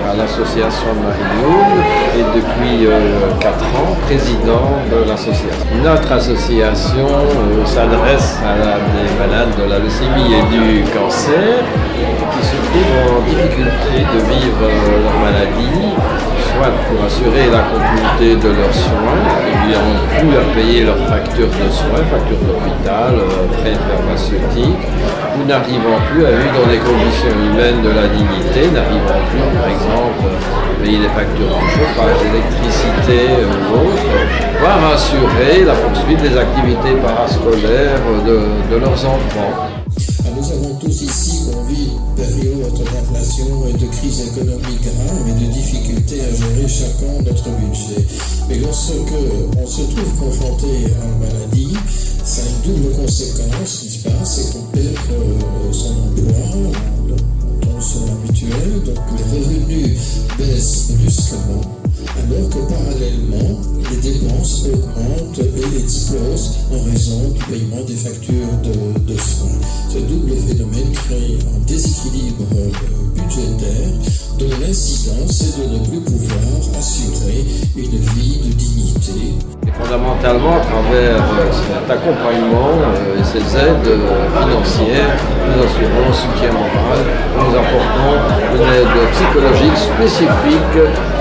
à l'association Marie-Lourdes et depuis 4 ans, président de l'association. Notre association s'adresse à des malades de la leucémie et du cancer qui se trouvent en difficulté de vivre leur maladie, soit pour assurer la continuité de leurs soins, ils n'ont plus à payer leurs factures de soins, factures d'hôpital, frais pharmaceutiques, ou n'arrivant plus à vivre dans des conditions humaines de la dignité, n'arrivant plus par exemple à payer les factures de chauffage, d'électricité ou autres, voire assurer la poursuite des activités parascolaires de leurs enfants. Nous avons tous ici connu une période d'inflation et de crise économique grave et de difficultés à gérer chacun notre budget. Mais lorsqu'on se trouve confronté à une maladie, ça a une double conséquence, n'est-ce pas? C'est qu'on perd son emploi, dans son habituel, donc les revenus baissent brusquement, alors que parallèlement, les dépenses augmentent et explosent en raison du paiement des factures de soins. Ce double phénomène crée un déséquilibre budgétaire dont l'incidence est de ne plus pouvoir assurer une vie de dignité. Et fondamentalement, à travers cet accompagnement et ces aides financières, nous assurons un soutien moral, nous apportons une aide psychologique spécifique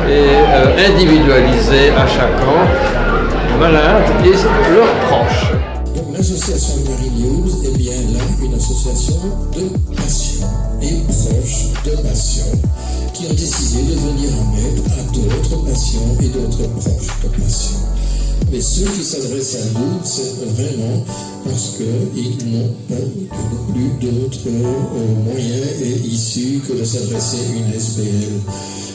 et individualisée à chacun, malade et leurs proches. Donc l'association Marie-Lourdes est bien là une association de patients et proches de patients qui ont décidé de venir en aide à d'autres patients et d'autres proches de patients. Mais ceux qui s'adressent à nous, c'est vraiment parce qu'ils n'ont pas plus d'autres moyens et issues que de s'adresser à une SBL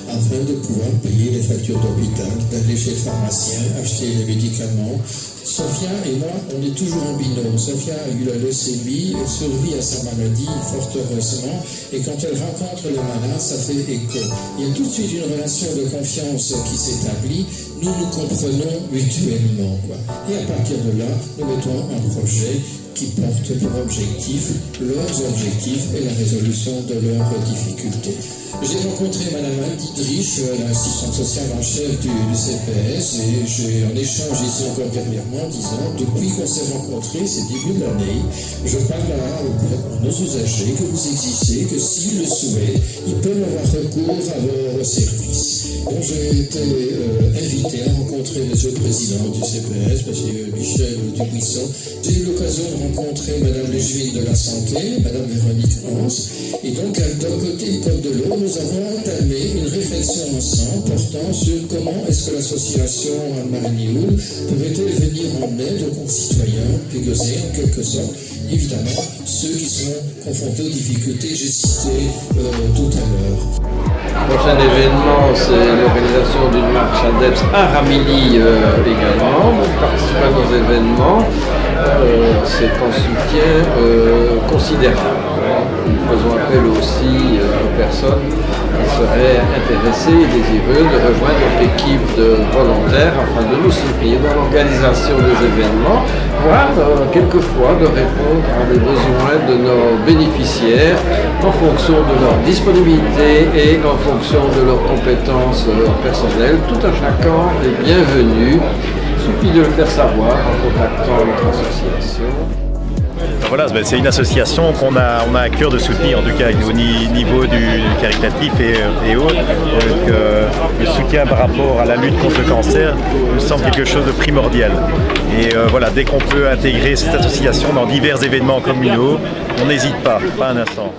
afin de pouvoir payer les factures d'hôpital, d'aller chez le pharmacien, acheter les médicaments. Sophia et moi, on est toujours en binôme. Sophia a eu la leucémie, elle survit à sa maladie, fort heureusement, et quand elle rencontre le malade, ça fait écho. Il y a tout de suite une relation de confiance qui s'établit. Nous nous comprenons mutuellement, quoi. Et à partir de là, nous mettons un projet qui porte pour objectif leurs objectifs et la résolution de leurs difficultés. J'ai rencontré Madame Anne Dietrich, l'assistante sociale en chef du CPS, et j'ai un échange ici encore dernièrement disant, depuis qu'on s'est rencontrés, c'est début de l'année, je parle à nos usagers que vous existez, que s'ils le souhaitent, ils peuvent avoir recours à vos services. Donc j'ai été invité à rencontrer M. le Président du CPS, M. Michel Dubuisson. J'ai eu l'occasion de rencontrer Mme Léjuine de la Santé, Mme Véronique Hans, et donc d'un côté et comme de l'autre, nous avons entamé une réflexion ensemble portant sur comment est-ce que l'association Marie-Lourdes pourrait-elle venir en aide aux concitoyens, pégoser en quelque sorte, évidemment, ceux qui sont confrontés aux difficultés que j'ai citées tout à l'heure. Le prochain événement, c'est l'organisation d'une marche ADEPS à Ramilly également. Nous participons à nos événements. C'est un soutien considérable. Nous faisons appel aussi aux personnes qui seraient intéressées et désireuses de rejoindre notre équipe de volontaires afin de nous soutenir dans l'organisation des événements, voire quelquefois de répondre à des besoins de nos bénéficiaires en fonction de leur disponibilité et en fonction de leurs compétences personnelles. Tout un chacun est bienvenu. Il suffit de le faire savoir en contactant notre association. Voilà, c'est une association qu'on a à cœur de soutenir, en tout cas au niveau du caritatif et autres. Donc, le soutien par rapport à la lutte contre le cancer nous semble quelque chose de primordial. Et voilà, dès qu'on peut intégrer cette association dans divers événements communaux, on n'hésite pas un instant.